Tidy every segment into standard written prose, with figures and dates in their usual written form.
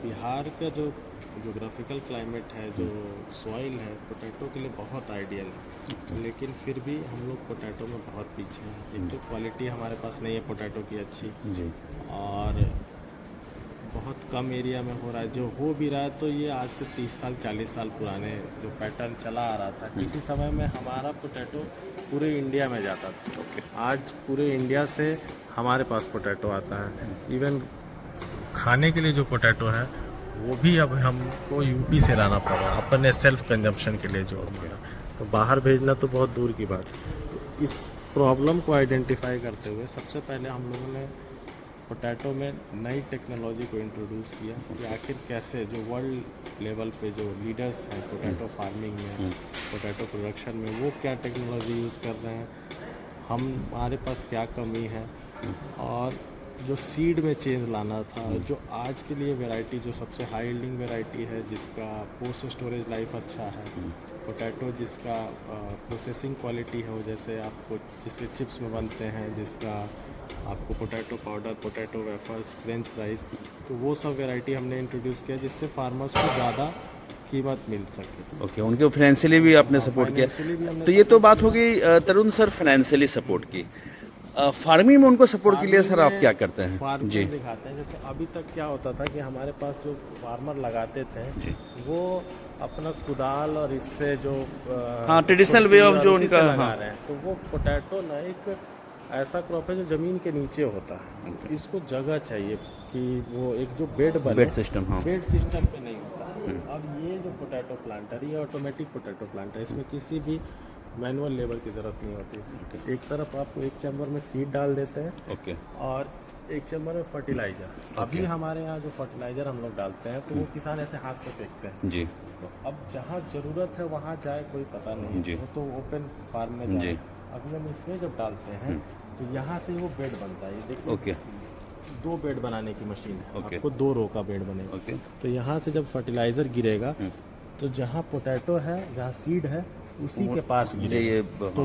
बिहार का जो geographical climate है, जो सॉइल है, पोटैटो के लिए बहुत आइडियल है। लेकिन फिर भी हम लोग पोटैटो में बहुत पीछे हैं। एक तो क्वालिटी हमारे पास नहीं है पोटैटो की अच्छी, जी और बहुत कम एरिया में हो रहा है। जो हो भी रहा है तो ये आज से 30 साल 40 साल पुराने जो पैटर्न चला आ रहा था। किसी समय में हमारा पोटैटो पूरे इंडिया में जाता था। आज पूरे इंडिया से हमारे पास पोटैटो आता है। इवन खाने के लिए जो पोटैटो है वो भी अब हमको यूपी से लाना पड़ रहा है अपने सेल्फ कंजम्पशन के लिए। जो हमारा तो बाहर भेजना तो बहुत दूर की बात है। तो इस प्रॉब्लम को आइडेंटिफाई करते हुए सबसे पहले हम लोगों ने पोटैटो में नई टेक्नोलॉजी को इंट्रोड्यूस किया कि आखिर कैसे जो वर्ल्ड लेवल पे जो लीडर्स हैं पोटैटो फार्मिंग में, पोटैटो प्रोडक्शन में, वो क्या टेक्नोलॉजी यूज़ कर रहे हैं, हमारे पास क्या कमी है, और जो सीड में चेंज लाना था। जो आज के लिए वैरायटी जो सबसे हाई यील्डिंग वैरायटी है, जिसका पोस्ट स्टोरेज लाइफ अच्छा है, पोटैटो जिसका प्रोसेसिंग क्वालिटी है, वो जैसे आपको जिससे चिप्स में बनते हैं, जिसका आपको potato powder, potato wafers, French fries, तो वो सब वैरायटी हमने इंट्रोड्यूस किया जिससे फार्मर्स को ज़्यादा कीमत मिल सके। ओके, उनके फाइनेंशियली भी आपने सपोर्ट फाइनेंशियली भी किया। हमने तो ये तो बात हो गई तरुण सर फाइनेंशियली सपोर्ट की। फार्मिंग में उनको सपोर्ट के लिए सर आप क्या करते हैं? फार्मिंग जी दिखाते हैं। जैसे अभी तक क्या होता था कि हमारे पास जो फार्मर लगाते थे जी वो अपना कुदाल और इससे जो हाँ, ट्रेडिशनल वे ऑफ जो उसी से उनका, लगा हाँ। रहे हैं। तो वो पोटैटो ना एक ऐसा क्रॉप है जो ज़मीन के नीचे होता है। इसको जगह चाहिए कि वो एक जो बेड बने, बेड सिस्टम, हाँ। बेड सिस्टम पे नहीं होता है। अब ये जो पोटैटो प्लांटर, ये ऑटोमेटिक पोटैटो प्लांटर, इसमें किसी भी मैनुअल लेबर की ज़रूरत नहीं होती। एक तरफ आपको एक चैम्बर में सीड डाल देते हैं ओके और एक चैम्बर में फर्टिलाइज़र। अभी हमारे यहाँ जो फर्टिलाइज़र हम लोग डालते हैं तो वो किसान ऐसे हाथ से फेंकते हैं। जी तो अब जहाँ ज़रूरत है वहाँ जाए कोई पता नहीं जी। है, वो तो ओपन फार्म में जाए। जी। अभी हम इसमें जब डालते हैं तो यहाँ से वो बेड बनता है। ये देखिए, ओके 2 बेड बनाने की मशीन है। ओके। आपको 2 रो का बेड बनेगा। ओके तो यहाँ से जब फर्टिलाइज़र गिरेगा तो जहाँ पोटैटो है, जहाँ सीड है, उसी के पास गिरेगा। ये तो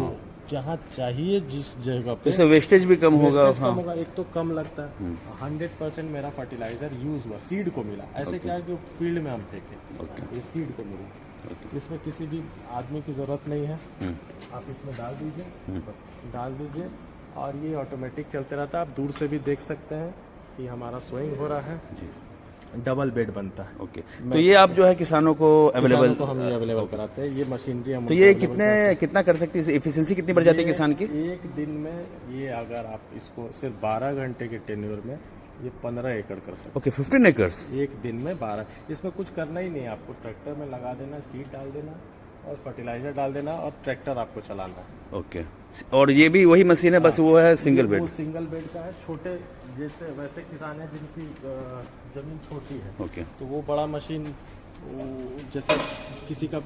जहाँ चाहिए जिस जगह पे इससे वेस्टेज भी कम होगा। वेस्टेज हाँ कम होगा। एक तो कम लगता है, 100% मेरा फर्टिलाइजर यूज हुआ, सीड को मिला। ऐसे क्या है कि फील्ड में हम फेंके, ये सीड को मिला। इसमें किसी भी आदमी की ज़रूरत नहीं है। आप इसमें डाल दीजिए और ये ऑटोमेटिक चलते रहता है। आप दूर से भी देख सकते हैं कि हमारा सोइंग हो रहा है। डबल बेड बनता है। ओके, तो ये आप जो है किसानों को अवेलेबल, को हम ये अवेलेबल कराते हैं। ये मशीनरी हम तो ये कितना कर सकती है? एफिशिएंसी कितनी बढ़ जाती है किसान की? एक दिन में ये अगर आप इसको सिर्फ 12 घंटे के टेन्योर में ये 15 एकड़ कर सकते ओके, 15 एकर्स हैं। एक दिन में 12। इसमें कुछ करना ही नहीं है, आपको ट्रैक्टर में लगा देना, सीड डाल देना और फर्टिलाइजर डाल देना और ट्रैक्टर आपको चलाना है। ओके, और ये भी वही मशीन है, बस वो है सिंगल बेड। वो सिंगल बेड का है। छोटे जैसे वैसे किसान हैं जिनकी ज़मीन छोटी है, ओके तो वो बड़ा मशीन, जैसे किसी का,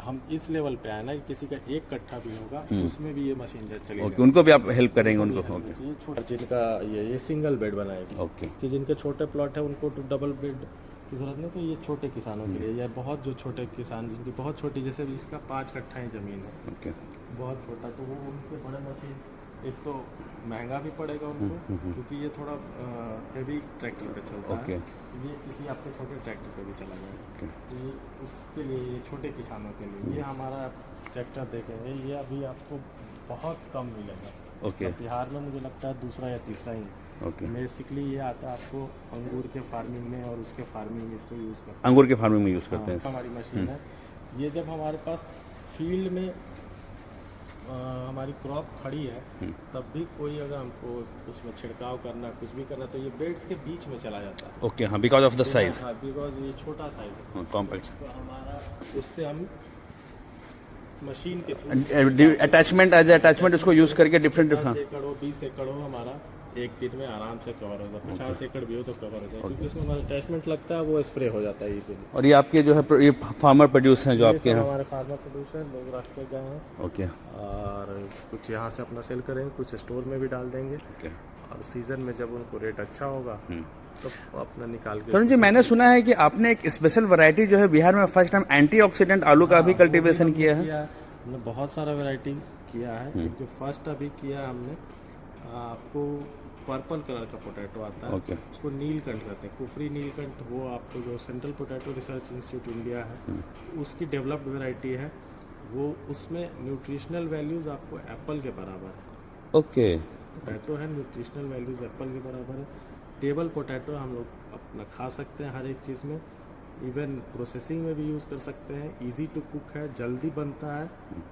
हम इस लेवल पे आए ना कि किसी का 1 कट्ठा भी होगा उसमें भी ये मशीन चलेगी। ओके, उनको भी आप हेल्प करेंगे उनको? ओके, ये छोटा जिनका ये सिंगल बेड बनाएगी। ओके कि जिनके छोटे प्लॉट है उनको तो डबल बेड की जरूरत नहीं। तो ये छोटे किसानों के लिए, या बहुत जो छोटे किसान जिनकी बहुत छोटी, जैसे जिसका 5 कट्ठा ही ज़मीन है, ओके बहुत छोटा, तो वो उनके बड़े मशीन एक तो महंगा भी पड़ेगा उनको, क्योंकि ये थोड़ा हेवी ट्रैक्टर पे चलता ओके। है। ये किसी आपके छोटे ट्रैक्टर पे भी चला जाएगा। तो ये उसके लिए, ये छोटे किसानों के लिए ये हमारा ट्रैक्टर देखेंगे, ये अभी आपको बहुत कम मिलेगा। ओके अब बिहार में मुझे लगता है दूसरा या तीसरा ही। ओके, बेसिकली ये आता है आपको अंगूर के फार्मिंग में और उसके फार्मिंग में इसको यूज़ करते अंगूर के फार्मिंग में यूज़ हैं। करते हैं। हमारी मशीन है ये। जब हमारे पास फील्ड में हमारी क्रॉप खड़ी है तब भी कोई अगर हमको उसमें छिड़काव करना, कुछ भी करना, तो ये बेड्स के बीच में चला जाता है। ओके, हाँ, because of the size, because ये छोटा साइज है, कॉम्पैक्ट। तो हमारा उससे हम मशीन के थ्रू अटैचमेंट, एज अटैचमेंट उसको यूज़ करके डिफरेंट 10 एकड़ हो, 20 एकड़ हो, हमारा एक दिन में आराम से कवर हो जाता है। 50 एकड़ भी हो तो कवर हो जाए, क्योंकि उसमें हमारा अटैचमेंट लगता है, वो स्प्रे हो जाता है इजीली। और ये आपके जो है ये फार्मर प्रोड्यूस हैं जो आपके सब यहाँ? हमारे फार्मर प्रोड्यूसर लोग रख के गए हैं, ओके और कुछ यहाँ से अपना सेल करेंगे, कुछ स्टोर में भी डाल देंगे, ओके। और सीजन में जब उनको रेट अच्छा होगा तो अपना निकाल के। तरुण जी, मैंने सुना है कि आपने एक स्पेशल वैरायटी जो है बिहार में फर्स्ट टाइम एंटीऑक्सीडेंट आलू का भी कल्टीवेशन किया है। हमने बहुत सारा वैरायटी किया है। जो फर्स्ट अभी किया हमने, आपको पर्पल कलर का पोटैटो आता है, ओके। उसको नीलकंठ कहते हैं। कुफरी नीलकंठ वो आपको जो central potato research institute India है उसकी डेवलप्ड वैरायटी है। वो उसमें न्यूट्रिशनल वैल्यूज़ आपको एप्पल के बराबर है। ओके। पोटैटो है, न्यूट्रिशनल वैल्यूज़ एप्पल के बराबर है। टेबल पोटैटो हम लोग अपना खा सकते हैं हर एक चीज़ में, इवन प्रोसेसिंग में भी यूज़ कर सकते हैं। इजी टू कुक है, जल्दी बनता है।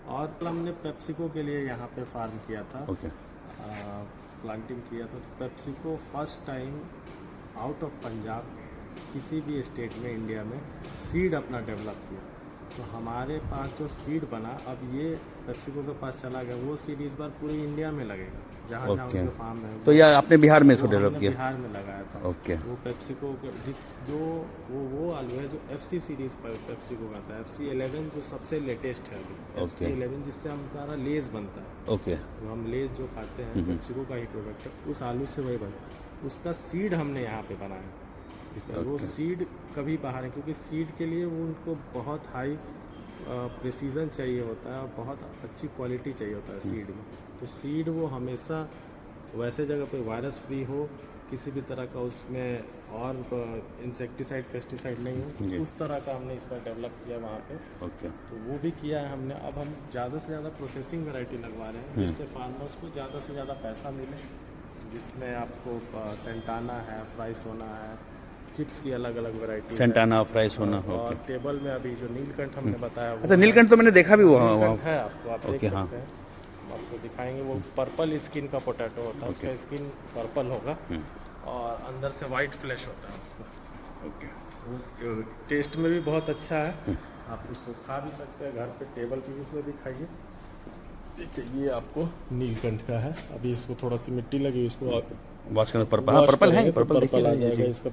और हमने पेप्सिको के लिए यहाँ पे फार्म किया था, ओके। प्लांटिंग किया था। तो PepsiCo first time out of Punjab किसी भी स्टेट में इंडिया में सीड अपना डेवलप किया। तो हमारे पास जो सीड बना, अब ये पेप्सिको के पास चला गया, वो सीड इस बार पूरे इंडिया में लगेगा जहाँ जहाँ ओके। उनके फार्म है। तो यह आपने बिहार में इसको वो डेवलप हमने किया? बिहार में लगाया था। ओके। वो पेप्सिको के जो वो आलू है जो FC सीरीज पर पेप्सिको का था। FC11 जो सबसे लेटेस्ट है अभी, ओके। FC11 जिससे हमारा लेस बनता है। ओके। जो हम लेस जो खाते हैं पेप्सिको का ही प्रोडक्ट है, उस आलू से वही बना। उसका सीड हमने यहाँ पे बनाया। इसमें वो सीड कभी बाहर है, क्योंकि सीड के लिए वो उनको बहुत हाई प्रिसीजन चाहिए होता है और बहुत अच्छी क्वालिटी चाहिए होता है सीड में। तो सीड वो हमेशा वैसे जगह पे वायरस फ्री हो, किसी भी तरह का उसमें और इंसेक्टिसाइड पेस्टिसाइड नहीं हो, उस तरह का हमने इस बार डेवलप किया वहाँ पे। ओके। तो वो भी किया है हमने। अब हम ज़्यादा से ज़्यादा प्रोसेसिंग वैरायटी लगवा रहे हैं जिससे फार्मर्स को ज़्यादा से ज़्यादा पैसा मिले, जिसमें आपको सेंटाना है, फ्राइसोना है, चिप्स की अलग अलग वैरायटी सेंटाना, फ्राइसोना। और टेबल में अभी जो नीलकंठ हमने बताया वो अच्छा, नीलकंठ तो मैंने देखा भी हुआ नीलकंठ है, आपको आप देख ओके, हाँ। सकते हैं। हम आपको दिखाएंगे, वो पर्पल स्किन का पोटैटो होता है, उसका स्किन पर्पल होगा और अंदर से वाइट फ्लैश होता है उसका। ओके। वो टेस्ट में भी बहुत अच्छा है, आप इसको खा भी सकते हैं घर पे, टेबल पीस में भी खाइए। देखिए ये आपको नीलकंठ का है, अभी इसको थोड़ा सी मिट्टी लगी, इसको वॉश करना पर्पल, हाँ पर्पल है, पर्पल पर्पल आ देखिए जाएगा इसका।